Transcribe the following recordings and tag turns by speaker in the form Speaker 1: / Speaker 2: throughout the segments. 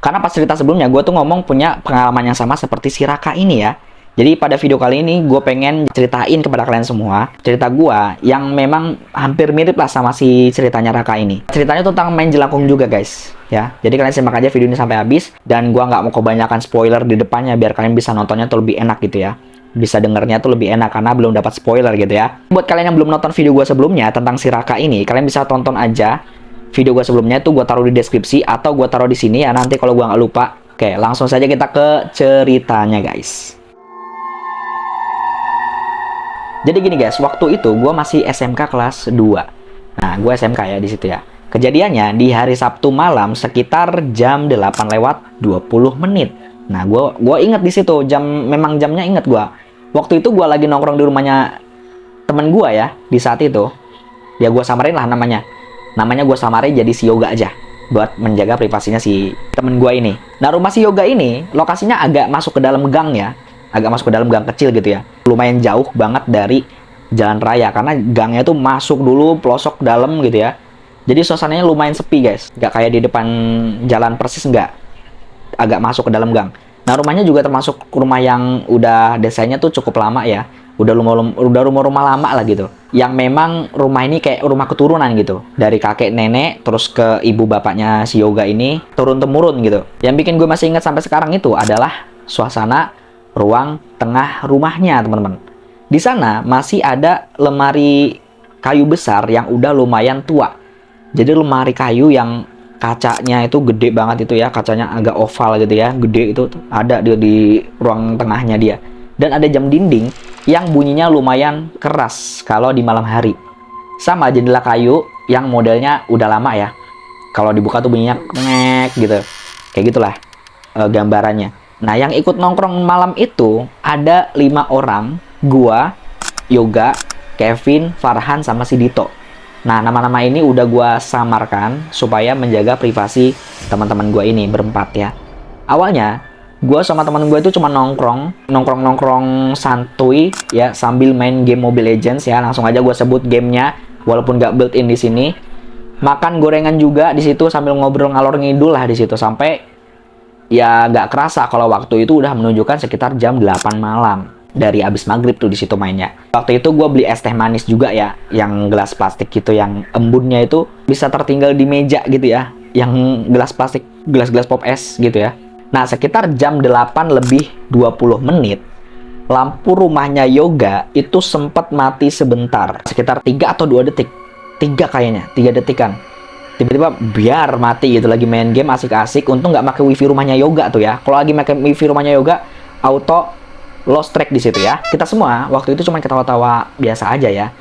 Speaker 1: Karena pas cerita sebelumnya, gue tuh ngomong punya pengalaman yang sama seperti si Raka ini ya. Jadi pada video kali ini gue pengen ceritain kepada kalian semua cerita gue yang memang hampir mirip lah sama si ceritanya Raka ini. Ceritanya tentang main jelangkung juga guys ya. Jadi kalian simak aja video ini sampai habis, dan gue nggak mau kebanyakan spoiler di depannya biar kalian bisa nontonnya tuh lebih enak gitu ya. Bisa dengernya tuh lebih enak karena belum dapat spoiler gitu ya. Buat kalian yang belum nonton video gue sebelumnya tentang si Raka ini, kalian bisa tonton aja video gue sebelumnya, itu gue taruh di deskripsi atau gue taruh di sini ya, nanti kalau gue nggak lupa. Oke, langsung saja kita ke ceritanya guys. Jadi gini guys, waktu itu gue masih SMK kelas 2. Nah, gue SMK ya di situ ya. Kejadiannya di hari Sabtu malam sekitar jam 8:20. Nah, gue inget di situ memang jamnya inget gue. Waktu itu gue lagi nongkrong di rumahnya temen gue ya di saat itu. Ya gue samarin lah namanya. Namanya gue samarin jadi si Yoga aja buat menjaga privasinya si temen gue ini. Nah, rumah si Yoga ini lokasinya agak masuk ke dalam gang ya. Agak masuk ke dalam gang kecil gitu ya. Lumayan jauh banget dari jalan raya karena gangnya tuh masuk dulu pelosok dalam gitu ya. Jadi suasananya lumayan sepi guys. Gak kayak di depan jalan persis, enggak. Agak masuk ke dalam gang. Nah, rumahnya juga termasuk rumah yang udah desainnya tuh cukup lama ya. Udah rumah-rumah lama lah gitu. Yang memang rumah ini kayak rumah keturunan gitu. Dari kakek nenek terus ke ibu bapaknya si Yoga ini turun temurun gitu. Yang bikin gue masih ingat sampai sekarang itu adalah suasana ruang tengah rumahnya, teman-teman. Di sana masih ada lemari kayu besar yang udah lumayan tua. Jadi lemari kayu yang kacanya itu gede banget itu ya, kacanya agak oval gitu ya, gede itu ada di ruang tengahnya dia. Dan ada jam dinding yang bunyinya lumayan keras kalau di malam hari. Sama jendela kayu yang modelnya udah lama ya. Kalau dibuka tuh bunyinya ngek gitu. Kayak gitulah gambarannya. Nah, yang ikut nongkrong malam itu ada 5 orang, gua, Yoga, Kevin, Farhan, sama si Dito. Nah, nama-nama ini udah gua samarkan supaya menjaga privasi teman-teman gua ini berempat ya. Awalnya, gua sama teman gua itu cuma nongkrong santuy ya sambil main game Mobile Legends ya. Langsung aja gua sebut gamenya walaupun gak built-in di sini. Makan gorengan juga di situ sambil ngobrol ngalor ngidul lah di situ sampai ya nggak kerasa kalau waktu itu udah menunjukkan sekitar jam 8 malam. Dari abis maghrib tuh di situ mainnya. Waktu itu gue beli es teh manis juga ya, yang gelas plastik gitu, yang embunnya itu bisa tertinggal di meja gitu ya, yang gelas plastik, gelas-gelas pop es gitu ya. Nah, sekitar jam 8:20 lampu rumahnya Yoga itu sempat mati sebentar, sekitar 3 atau 2 detik. 3 kayaknya, 3 detikan. Tiba-tiba biar mati gitu, lagi main game asik-asik. Untung nggak pakai wifi rumahnya Yoga tuh ya. Kalau lagi pakai wifi rumahnya Yoga, auto lost track di situ ya. Kita semua waktu itu cuma ketawa-tawa biasa aja ya.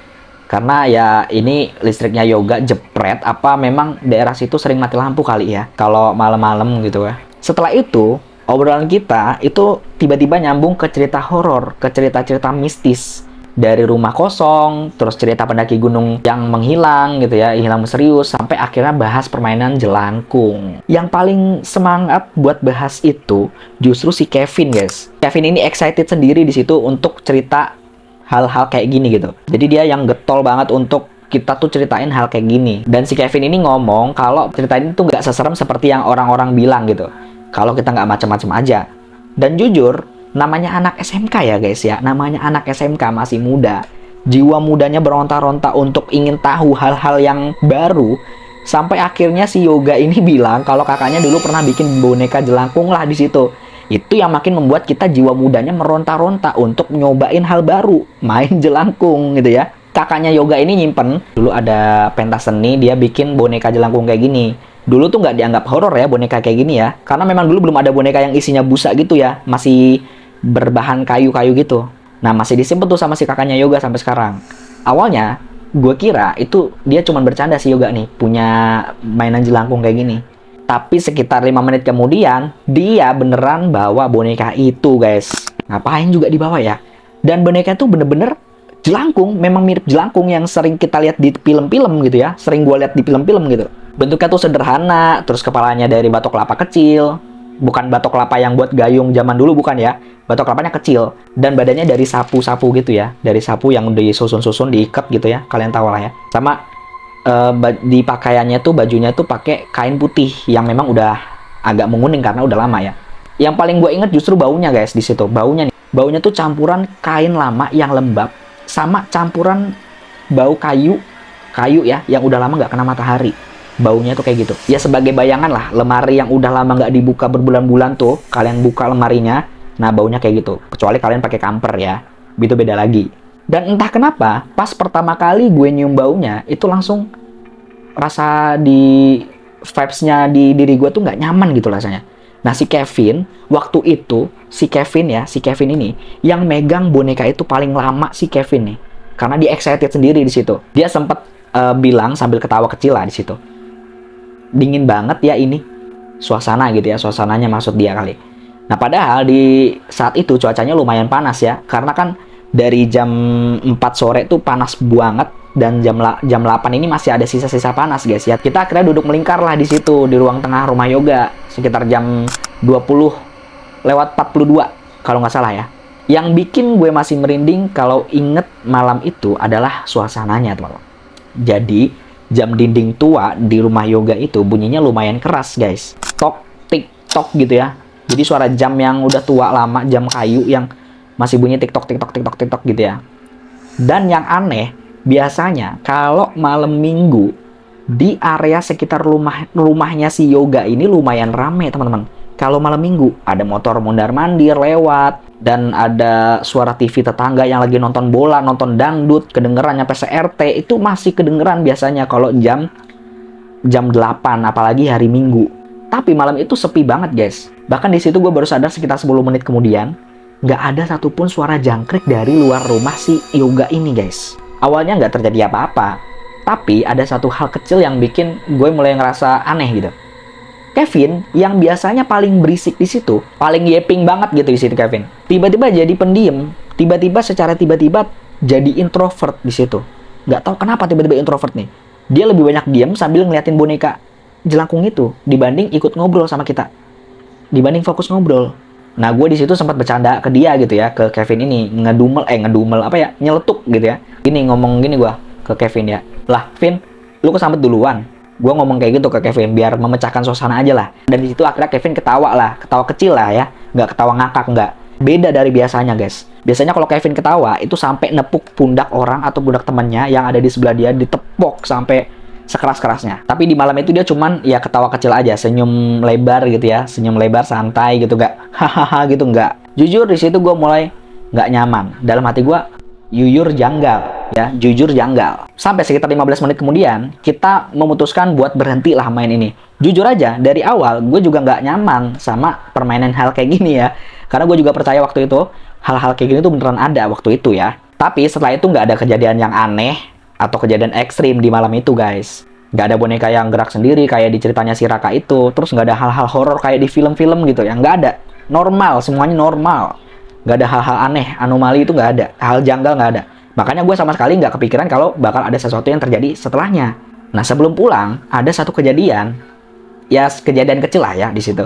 Speaker 1: Karena ya ini listriknya Yoga jepret, apa memang daerah situ sering mati lampu kali ya kalau malam-malam gitu ya. Setelah itu, obrolan kita itu tiba-tiba nyambung ke cerita horor, ke cerita-cerita mistis. Dari rumah kosong, terus cerita pendaki gunung yang menghilang gitu ya, hilang misterius, sampai akhirnya bahas permainan jelangkung. Yang paling semangat buat bahas itu justru si Kevin guys. Kevin ini excited sendiri di situ untuk cerita hal-hal kayak gini gitu. Jadi dia yang getol banget untuk kita tuh ceritain hal kayak gini. Dan si Kevin ini ngomong kalau cerita ini tuh nggak seserem seperti yang orang-orang bilang gitu. Kalau kita nggak macam-macam aja. Dan jujur, namanya anak SMK ya guys ya, namanya anak SMK masih muda, jiwa mudanya beronta-ronta untuk ingin tahu hal-hal yang baru, sampai akhirnya si Yoga ini bilang kalau kakaknya dulu pernah bikin boneka jelangkung lah di situ. Itu yang makin membuat kita jiwa mudanya meronta-ronta untuk nyobain hal baru, main jelangkung gitu ya. Kakaknya Yoga ini nyimpen, dulu ada pentas seni, dia bikin boneka jelangkung kayak gini. Dulu tuh nggak dianggap horor ya boneka kayak gini ya, karena memang dulu belum ada boneka yang isinya busa gitu ya, masih berbahan kayu-kayu gitu. Nah, masih disimpan tuh sama si kakaknya Yoga sampai sekarang. Awalnya, gue kira itu dia cuma bercanda si Yoga nih, punya mainan jelangkung kayak gini. Tapi sekitar 5 menit kemudian, dia beneran bawa boneka itu guys. Ngapain juga dibawa ya? Dan boneka itu bener-bener jelangkung, memang mirip jelangkung yang sering kita lihat di film-film gitu ya. Sering gue lihat di film-film gitu. Bentuknya tuh sederhana, terus kepalanya dari batok kelapa kecil. Bukan batok kelapa yang buat gayung zaman dulu, bukan ya. Batok kelapanya kecil. Dan badannya dari sapu-sapu gitu ya. Dari sapu yang disusun-susun, diikat gitu ya. Kalian tahu lah ya. Sama di pakaiannya tuh, bajunya tuh pakai kain putih yang memang udah agak menguning karena udah lama ya. Yang paling gue inget justru baunya guys di situ. Baunya nih. Baunya tuh campuran kain lama yang lembab sama campuran bau kayu ya yang udah lama nggak kena matahari. Baunya tuh kayak gitu. Ya sebagai bayangan lah, lemari yang udah lama nggak dibuka berbulan-bulan tuh, kalian buka lemarinya, nah baunya kayak gitu. Kecuali kalian pakai kamper ya, itu beda lagi. Dan entah kenapa, pas pertama kali gue nyium baunya, itu langsung rasa di vibes-nya di diri gue tuh nggak nyaman gitu rasanya. Nah si Kevin, waktu itu, si Kevin ini, yang megang boneka itu paling lama si Kevin nih. Karena dia excited sendiri di situ. Dia sempet bilang sambil ketawa kecil lah di situ. Dingin banget ya ini suasana gitu ya, suasananya maksud dia kali. Nah padahal di saat itu cuacanya lumayan panas ya, karena kan dari jam 4 sore tuh panas banget dan jam 8 ini masih ada sisa-sisa panas guys ya. Kita akhirnya duduk melingkar lah di situ di ruang tengah rumah yoga sekitar jam 20:42 kalau nggak salah ya. Yang bikin gue masih merinding kalau inget malam itu adalah suasananya teman-teman. Jadi jam dinding tua di rumah yoga itu bunyinya lumayan keras guys. Tok tik tok gitu ya. Jadi suara jam yang udah tua lama, jam kayu yang masih bunyi tiktok tiktok tiktok tiktok gitu ya. Dan yang aneh, biasanya kalau malam minggu di area sekitar rumahnya si yoga ini lumayan rame teman-teman. Kalau malam minggu ada motor mondar-mandir lewat dan ada suara TV tetangga yang lagi nonton bola, nonton dangdut, kedengeran nyampe CRT, itu masih kedengeran biasanya kalau jam 8 apalagi hari Minggu. Tapi malam itu sepi banget guys. Bahkan di situ gue baru sadar sekitar 10 menit kemudian nggak ada satupun suara jangkrik dari luar rumah si yoga ini guys. Awalnya nggak terjadi apa-apa, tapi ada satu hal kecil yang bikin gue mulai ngerasa aneh gitu. Kevin yang biasanya paling berisik di situ, paling yeping banget gitu di situ Kevin. Tiba-tiba jadi pendiam, secara tiba-tiba jadi introvert di situ. Nggak tahu kenapa tiba-tiba introvert nih. Dia lebih banyak diam sambil ngeliatin boneka jelangkung itu dibanding ikut ngobrol sama kita. Dibanding fokus ngobrol. Nah, gue di situ sempat bercanda ke dia gitu ya, ke Kevin ini, ngedumel apa ya, nyeletuk gitu ya. Gini ngomong gini gue ke Kevin ya. Lah, Vin, lu kesambet duluan. Gue ngomong kayak gitu ke Kevin biar memecahkan suasana aja lah. Dan di situ akhirnya Kevin ketawa lah, ketawa kecil lah ya, nggak ketawa ngakak nggak. Beda dari biasanya guys. Biasanya kalau Kevin ketawa itu sampai nepuk pundak orang atau pundak temannya yang ada di sebelah dia, ditepok sampai sekeras-kerasnya. Tapi di malam itu dia cuman ya ketawa kecil aja, senyum lebar gitu ya, senyum lebar santai gitu, nggak hahaha gitu nggak. Jujur di situ gue mulai nggak nyaman. Dalam hati gue jujur janggal ya, jujur janggal. Sampai sekitar 15 menit kemudian kita memutuskan buat berhenti lah main ini. Jujur aja dari awal gue juga nggak nyaman sama permainan hal kayak gini ya, karena gue juga percaya waktu itu hal-hal kayak gini tuh beneran ada waktu itu ya. Tapi setelah itu nggak ada kejadian yang aneh atau kejadian ekstrim di malam itu guys. Nggak ada boneka yang gerak sendiri kayak di ceritanya si Raka itu. Terus nggak ada hal-hal horor kayak di film-film gitu ya, nggak ada. Normal, semuanya normal. Nggak ada hal-hal aneh, anomali itu nggak ada. Hal janggal nggak ada. Makanya gue sama sekali nggak kepikiran kalau bakal ada sesuatu yang terjadi setelahnya. Nah sebelum pulang, ada satu kejadian. Ya kejadian kecil lah ya di situ.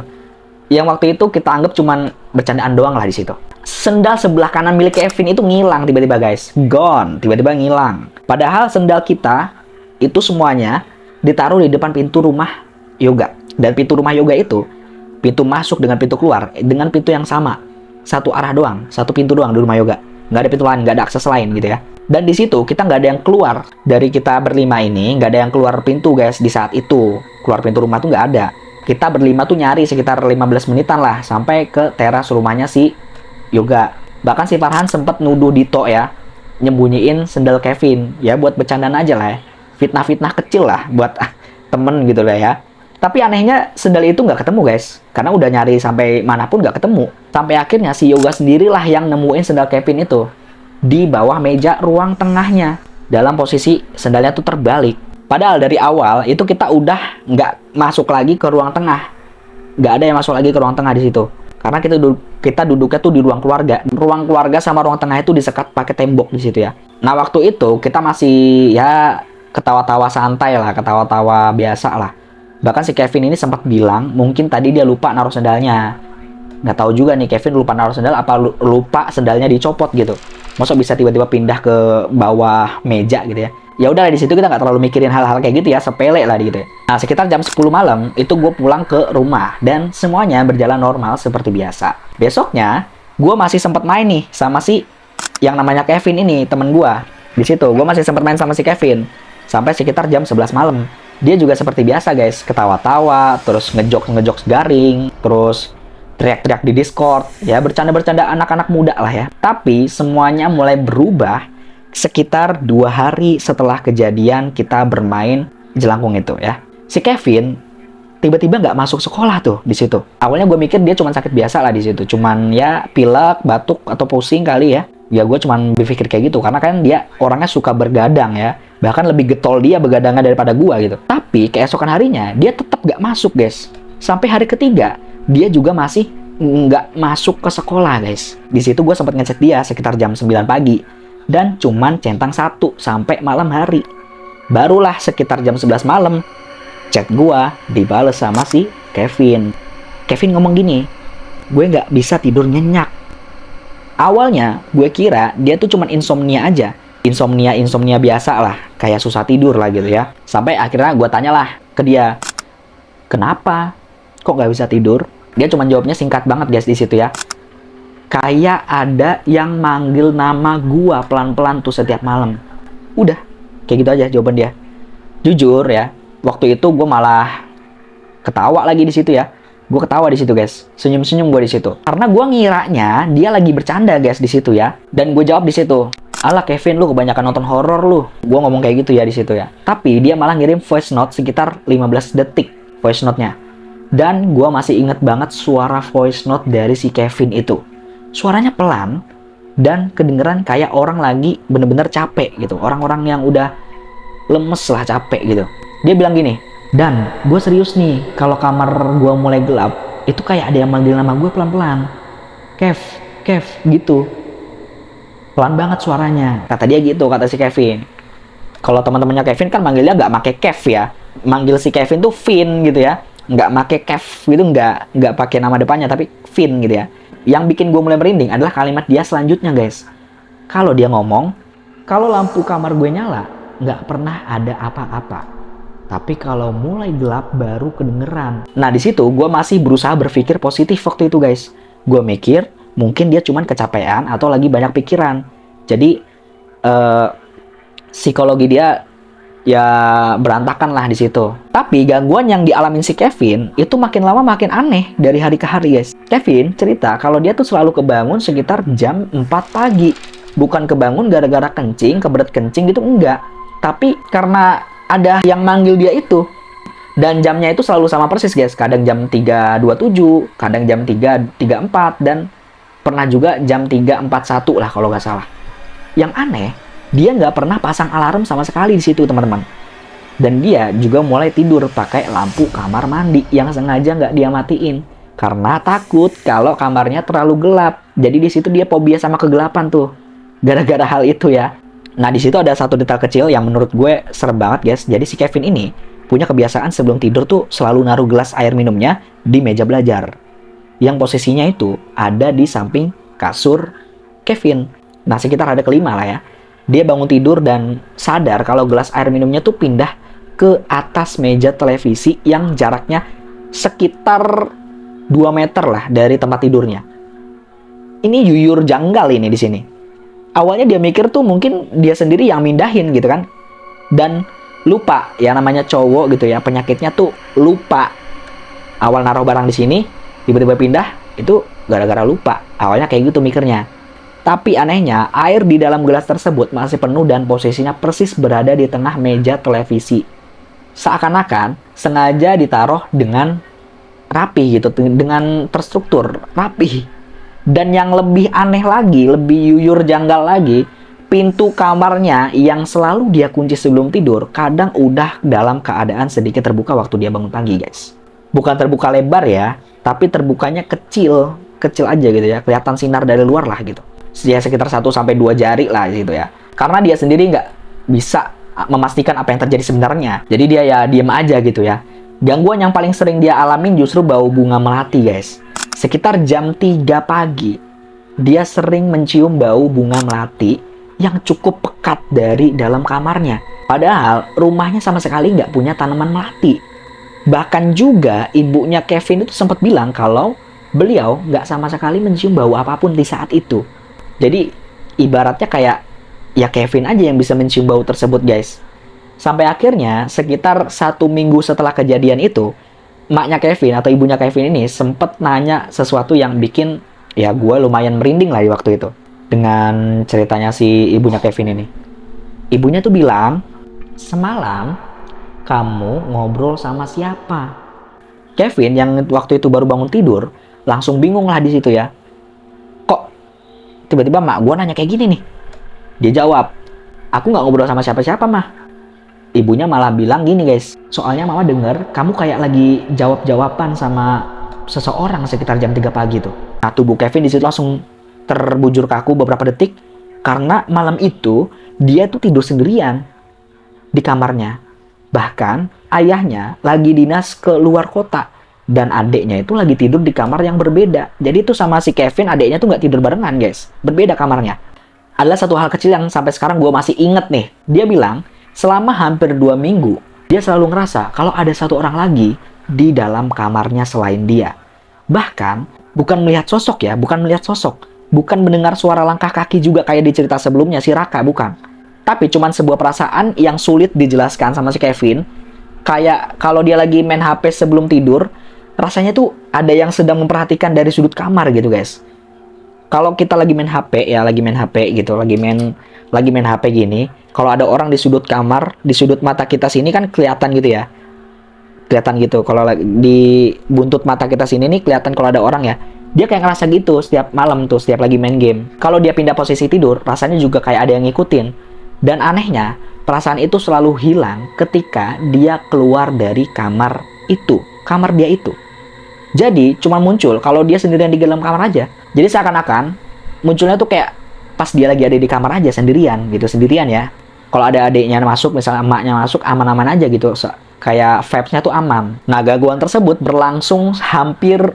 Speaker 1: Yang waktu itu kita anggap cuman bercandaan doang lah di situ. Sendal sebelah kanan milik Kevin itu ngilang tiba-tiba guys. Gone, tiba-tiba ngilang. Padahal sendal kita itu semuanya ditaruh di depan pintu rumah yoga. Dan pintu rumah yoga itu, pintu masuk dengan pintu keluar, dengan pintu yang sama. Satu arah doang, satu pintu doang di rumah yoga. Nggak ada pintu lain, nggak ada akses lain gitu ya. Dan di situ kita nggak ada yang keluar dari kita berlima ini, nggak ada yang keluar pintu guys di saat itu. Keluar pintu rumah tuh nggak ada. Kita berlima tuh nyari sekitar 15 menitan lah sampai ke teras rumahnya si yoga. Bahkan si Farhan sempet nuduh Dito ya, nyembunyiin sendal Kevin ya buat bercandaan aja lah ya. Fitnah-fitnah kecil lah buat temen gitu lah ya. Tapi anehnya sendal itu nggak ketemu guys, karena udah nyari sampai manapun nggak ketemu. Sampai akhirnya si yoga sendirilah yang nemuin sendal Kevin itu di bawah meja ruang tengahnya, dalam posisi sendalnya tuh terbalik. Padahal dari awal itu kita udah nggak masuk lagi ke ruang tengah, nggak ada yang masuk lagi ke ruang tengah di situ, karena kita duduknya tuh di ruang keluarga. Ruang keluarga sama ruang tengah itu disekat pakai tembok di situ ya. Nah waktu itu kita masih ya ketawa-tawa santai lah, ketawa-tawa biasa lah. Bahkan si Kevin ini sempat bilang mungkin tadi dia lupa naruh sendalnya. Nggak tahu juga nih Kevin lupa naruh sendal apa lupa sendalnya dicopot gitu. Masa bisa tiba-tiba pindah ke bawah meja gitu ya. Ya udah di situ kita nggak terlalu mikirin hal-hal kayak gitu ya, sepele lah gitu. Nah, sekitar jam 10 malam itu gue pulang ke rumah dan semuanya berjalan normal seperti biasa. Besoknya gue masih sempat main nih sama si yang namanya Kevin ini, temen gue. Di situ gue masih sempat main sama si Kevin sampai sekitar jam 11 malam. Dia juga seperti biasa guys, ketawa-tawa, terus ngejok garing, terus teriak-teriak di Discord, ya bercanda-bercanda anak-anak muda lah ya. Tapi semuanya mulai berubah sekitar 2 hari setelah kejadian kita bermain jelangkung itu ya. Si Kevin tiba-tiba nggak masuk sekolah tuh di situ. Awalnya gue mikir dia cuma sakit biasa lah di situ, cuman ya pilek, batuk atau pusing kali ya. Ya gue cuman berpikir kayak gitu karena kan dia orangnya suka bergadang ya. Bahkan lebih getol dia begadangnya daripada gue gitu. Tapi keesokan harinya dia tetap nggak masuk guys. Sampai hari ketiga dia juga masih nggak masuk ke sekolah guys. Di situ gue sempat ngecek dia sekitar jam 9 pagi. Dan cuman centang 1 sampai malam hari. Barulah sekitar jam 11 malam chat gua dibales sama si Kevin. Kevin ngomong gini, gue nggak bisa tidur nyenyak. Awalnya gue kira dia tuh cuman insomnia aja. Insomnia biasa lah, kayak susah tidur lah gitu ya. Sampai akhirnya gue tanyalah ke dia, kenapa? Kok nggak bisa tidur? Dia cuman jawabnya singkat banget guys di situ ya. Kayak ada yang manggil nama gua pelan-pelan tuh setiap malam. Udah, kayak gitu aja jawaban dia. Jujur ya, waktu itu gua malah ketawa lagi di situ ya. Gua ketawa di situ guys, senyum-senyum gua di situ. Karena gua ngiranya dia lagi bercanda guys di situ ya. Dan gue jawab di situ, alah Kevin, lu kebanyakan nonton horor lu. Gua ngomong kayak gitu ya di situ ya. Tapi dia malah ngirim voice note sekitar 15 detik voice note-nya. Dan gua masih inget banget suara voice note dari si Kevin itu. Suaranya pelan dan kedengeran kayak orang lagi bener-bener capek gitu. Orang-orang yang udah lemes lah, capek gitu. Dia bilang gini, Dan, gue serius nih, kalau kamar gue mulai gelap, itu kayak ada yang manggil nama gue pelan-pelan. Kev, gitu. Pelan banget suaranya. Kata dia gitu, kata si Kevin. Kalau teman-temannya Kevin kan manggilnya nggak make Kev ya. Manggil si Kevin tuh Vin gitu ya. Nggak make Kev gitu, nggak pakai nama depannya, tapi Vin gitu ya. Yang bikin gue mulai merinding adalah kalimat dia selanjutnya guys. Kalau dia ngomong, kalau lampu kamar gue nyala, nggak pernah ada apa-apa. Tapi kalau mulai gelap baru kedengeran. Nah di situ gue masih berusaha berpikir positif waktu itu guys. Gue mikir mungkin dia cuman kecapean atau lagi banyak pikiran. Jadi psikologi dia ya berantakan lah di situ. Tapi gangguan yang dialamin si Kevin itu makin lama makin aneh dari hari ke hari guys. Kevin cerita kalau dia tuh selalu kebangun sekitar jam 4 pagi. Bukan kebangun gara-gara kencing, kebelet kencing gitu, enggak. Tapi karena ada yang manggil dia itu. Dan jamnya itu selalu sama persis guys. Kadang jam 3.27, kadang jam 3.34, dan pernah juga jam 3.41 lah kalau nggak salah. Yang aneh, dia nggak pernah pasang alarm sama sekali di situ teman-teman. Dan dia juga mulai tidur pakai lampu kamar mandi yang sengaja nggak dia matiin. Karena takut kalau kamarnya terlalu gelap. Jadi di situ dia fobia sama kegelapan tuh. Gara-gara hal itu ya. Nah di situ ada satu detail kecil yang menurut gue serem banget guys. Jadi si Kevin ini punya kebiasaan sebelum tidur tuh selalu naruh gelas air minumnya di meja belajar. Yang posisinya itu ada di samping kasur Kevin. Nah sekitar ada kelima lah ya. Dia bangun tidur dan sadar kalau gelas air minumnya tuh pindah ke atas meja televisi yang jaraknya sekitar 2 meter lah dari tempat tidurnya. Ini yuyur janggal ini di sini. Awalnya dia mikir tuh mungkin dia sendiri yang mindahin gitu kan. Dan lupa, ya namanya cowok gitu ya, penyakitnya tuh lupa. Awal naruh barang di sini, tiba-tiba pindah, itu gara-gara lupa. Awalnya kayak gitu mikirnya. Tapi anehnya, air di dalam gelas tersebut masih penuh dan posisinya persis berada di tengah meja televisi. Seakan-akan sengaja ditaruh dengan rapi gitu, dengan terstruktur, rapi. Dan yang lebih aneh lagi, lebih yuyur janggal lagi, pintu kamarnya yang selalu dia kunci sebelum tidur, kadang udah dalam keadaan sedikit terbuka waktu dia bangun pagi guys. Bukan terbuka lebar ya, tapi terbukanya kecil aja gitu ya, kelihatan sinar dari luar lah gitu. Ya sekitar 1-2 jari lah gitu ya. Karena dia sendiri nggak bisa memastikan apa yang terjadi sebenarnya. Jadi dia ya diem aja gitu ya. Gangguan yang paling sering dia alamin justru bau bunga melati guys. Sekitar jam 3 pagi, dia sering mencium bau bunga melati yang cukup pekat dari dalam kamarnya. Padahal rumahnya sama sekali nggak punya tanaman melati. Bahkan juga ibunya Kevin itu sempat bilang kalau beliau nggak sama sekali mencium bau apapun di saat itu. Jadi ibaratnya kayak ya Kevin aja yang bisa mencium bau tersebut, guys. Sampai akhirnya sekitar 1 minggu setelah kejadian itu, maknya Kevin atau ibunya Kevin ini sempet nanya sesuatu yang bikin ya gue lumayan merinding lah di waktu itu. Dengan ceritanya si ibunya Kevin ini. Ibunya tuh bilang, semalam kamu ngobrol sama siapa? Kevin yang waktu itu baru bangun tidur, langsung bingung lah di situ ya. Kok tiba-tiba mak gue nanya kayak gini nih? Dia jawab, aku nggak ngobrol sama siapa-siapa mah. Ibunya malah bilang gini guys, soalnya mama denger kamu kayak lagi jawab-jawaban sama seseorang sekitar jam 3 pagi tuh. Nah, tubuh Kevin di situ langsung terbujur kaku beberapa detik karena malam itu dia tuh tidur sendirian di kamarnya. Bahkan ayahnya lagi dinas ke luar kota dan adiknya itu lagi tidur di kamar yang berbeda. Jadi itu sama si Kevin adiknya tuh nggak tidur barengan guys, berbeda kamarnya. Adalah satu hal kecil yang sampai sekarang gue masih inget nih. Dia bilang selama hampir 2 minggu, dia selalu ngerasa kalau ada satu orang lagi di dalam kamarnya selain dia. Bahkan, bukan melihat sosok ya, bukan melihat sosok. Bukan mendengar suara langkah kaki juga kayak di cerita sebelumnya, si Raka, bukan. Tapi cuman sebuah perasaan yang sulit dijelaskan sama si Kevin. Kayak kalau dia lagi main HP sebelum tidur, rasanya tuh ada yang sedang memperhatikan dari sudut kamar gitu guys. Kalau kita lagi main HP ya, lagi main HP gitu, lagi main HP gini, kalau ada orang di sudut kamar, di sudut mata kita sini kan kelihatan gitu ya. Kelihatan gitu. Kalau di buntut mata kita sini nih kelihatan kalau ada orang ya. Dia kayak ngerasa gitu setiap malam tuh, setiap lagi main game. Kalau dia pindah posisi tidur, rasanya juga kayak ada yang ngikutin. Dan anehnya, perasaan itu selalu hilang ketika dia keluar dari kamar itu, kamar dia itu. Jadi, cuma muncul kalau dia sendirian di dalam kamar aja. Jadi seakan-akan munculnya tuh kayak pas dia lagi ada di kamar aja sendirian gitu, sendirian ya. Kalau ada adiknya masuk, misalnya emaknya masuk, aman-aman aja gitu. Kayak vibes-nya tuh aman. Nah, gangguan tersebut berlangsung hampir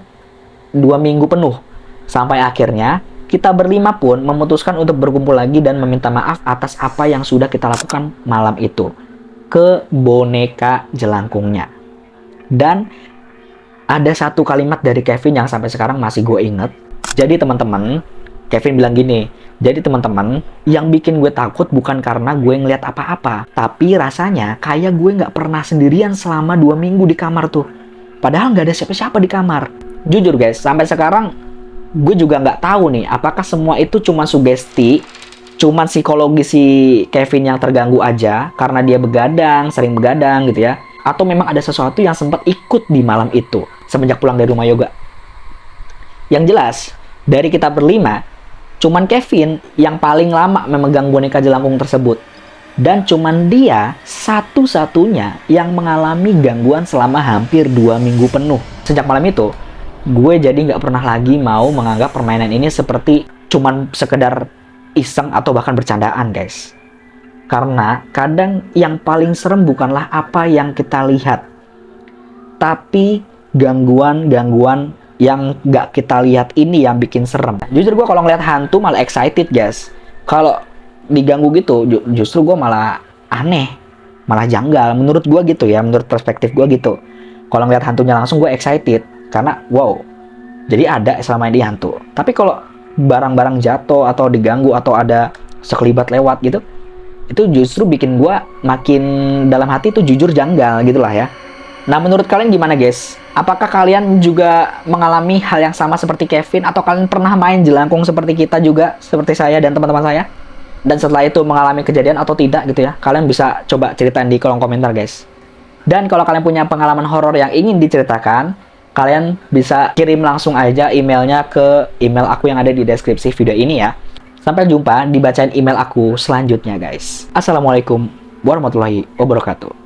Speaker 1: 2 minggu penuh. Sampai akhirnya kita berlima pun memutuskan untuk berkumpul lagi dan meminta maaf atas apa yang sudah kita lakukan malam itu ke boneka jelangkungnya. Dan ada satu kalimat dari Kevin yang sampai sekarang masih gue inget. Jadi teman-teman, Kevin bilang gini, jadi teman-teman, yang bikin gue takut bukan karena gue ngeliat apa-apa, tapi rasanya kayak gue nggak pernah sendirian selama 2 minggu di kamar tuh. Padahal nggak ada siapa-siapa di kamar. Jujur guys, sampai sekarang gue juga nggak tahu nih, apakah semua itu cuma sugesti, cuma psikologi si Kevin yang terganggu aja, karena dia begadang, sering begadang gitu ya, atau memang ada sesuatu yang sempat ikut di malam itu, semenjak pulang dari rumah yoga. Yang jelas, dari kita berlima, cuman Kevin yang paling lama memegang boneka jelangkung tersebut. Dan cuman dia satu-satunya yang mengalami gangguan selama hampir 2 minggu penuh. Sejak malam itu, gue jadi nggak pernah lagi mau menganggap permainan ini seperti cuman sekedar iseng atau bahkan bercandaan, guys. Karena kadang yang paling serem bukanlah apa yang kita lihat, tapi gangguan-gangguan yang nggak kita lihat ini yang bikin serem. Jujur gue kalau ngeliat hantu malah excited, guys. Kalau diganggu gitu, justru gue malah aneh, malah janggal. Menurut gue gitu ya, menurut perspektif gue gitu. Kalau ngeliat hantunya langsung gue excited. Karena wow, jadi ada selama ini hantu. Tapi kalau barang-barang jatuh atau diganggu atau ada sekelibat lewat gitu, itu justru bikin gue makin dalam hati tuh jujur janggal gitulah ya. Nah, menurut kalian gimana guys? Apakah kalian juga mengalami hal yang sama seperti Kevin? Atau kalian pernah main jelangkung seperti kita juga, seperti saya dan teman-teman saya? Dan setelah itu mengalami kejadian atau tidak gitu ya? Kalian bisa coba ceritain di kolom komentar guys. Dan kalau kalian punya pengalaman horor yang ingin diceritakan, kalian bisa kirim langsung aja emailnya ke email aku yang ada di deskripsi video ini ya. Sampai jumpa, dibacain email aku selanjutnya guys. Assalamualaikum warahmatullahi wabarakatuh.